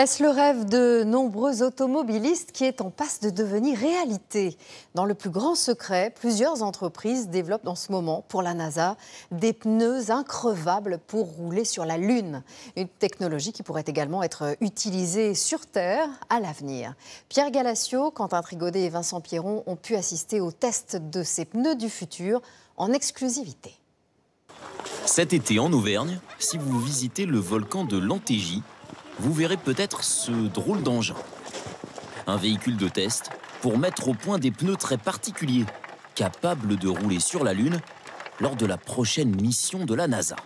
Est-ce le rêve de nombreux automobilistes qui est en passe de devenir réalité? Dans le plus grand secret, plusieurs entreprises développent en ce moment pour la NASA des pneus increvables pour rouler sur la Lune. Une technologie qui pourrait également être utilisée sur Terre à l'avenir. Pierre Galassio, Quentin Trigodet et Vincent Pierron ont pu assister au test de ces pneus du futur en exclusivité. Cet été en Auvergne, si vous visitez le volcan de l'Antégie, vous verrez peut-être ce drôle d'engin. Un véhicule de test pour mettre au point des pneus très particuliers, capables de rouler sur la Lune lors de la prochaine mission de la NASA.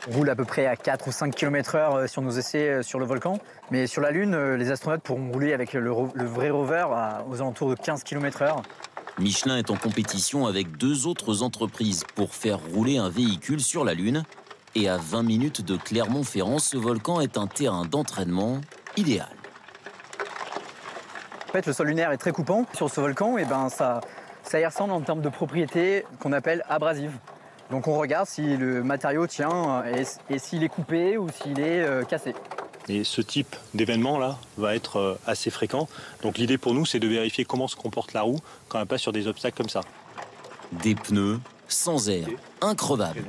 On roule à peu près à 4 ou 5 km/h sur nos essais sur le volcan. Mais sur la Lune, les astronautes pourront rouler avec le vrai rover aux alentours de 15 km/h. Michelin est en compétition avec deux autres entreprises pour faire rouler un véhicule sur la Lune. Et à 20 minutes de Clermont-Ferrand, ce volcan est un terrain d'entraînement idéal. En fait, le sol lunaire est très coupant. Sur ce volcan, ça y ressemble en termes de propriétés qu'on appelle abrasives. Donc on regarde si le matériau tient et s'il est coupé ou s'il est cassé. Et ce type d'événement-là va être assez fréquent. Donc l'idée pour nous, c'est de vérifier comment se comporte la roue quand elle passe sur des obstacles comme ça. Des pneus sans air, increvables,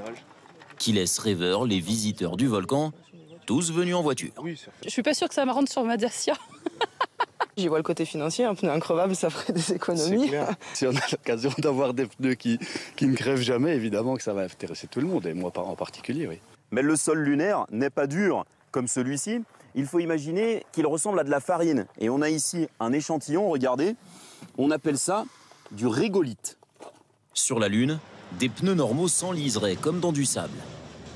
qui laissent rêveurs les visiteurs du volcan, tous venus en voiture. Je suis pas sûre que ça me rende sur ma Dacia. J'y vois le côté financier, un pneu increvable, ça ferait des économies. Si on a l'occasion d'avoir des pneus qui ne crèvent jamais, évidemment que ça va intéresser tout le monde, et moi en particulier, oui. Mais le sol lunaire n'est pas dur comme celui-ci. Il faut imaginer qu'il ressemble à de la farine. Et on a ici un échantillon, regardez, on appelle ça du régolithe. Sur la Lune, des pneus normaux s'enliseraient comme dans du sable.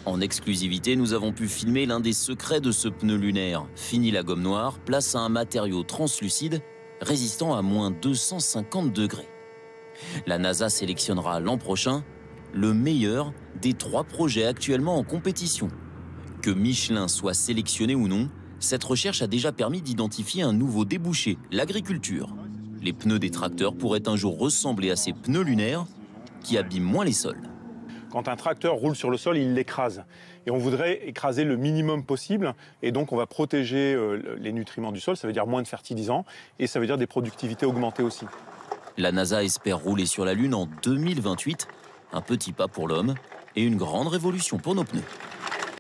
En exclusivité, nous avons pu filmer l'un des secrets de ce pneu lunaire. Fini la gomme noire, place à un matériau translucide résistant à moins 250 degrés. La NASA sélectionnera l'an prochain le meilleur des 3 projets actuellement en compétition. Que Michelin soit sélectionné ou non, cette recherche a déjà permis d'identifier un nouveau débouché, l'agriculture. Les pneus des tracteurs pourraient un jour ressembler à ces pneus lunaires qui abîment moins les sols. Quand un tracteur roule sur le sol, il l'écrase. Et on voudrait écraser le minimum possible. Et donc, on va protéger les nutriments du sol. Ça veut dire moins de fertilisants. Et ça veut dire des productivités augmentées aussi. La NASA espère rouler sur la Lune en 2028. Un petit pas pour l'homme et une grande révolution pour nos pneus.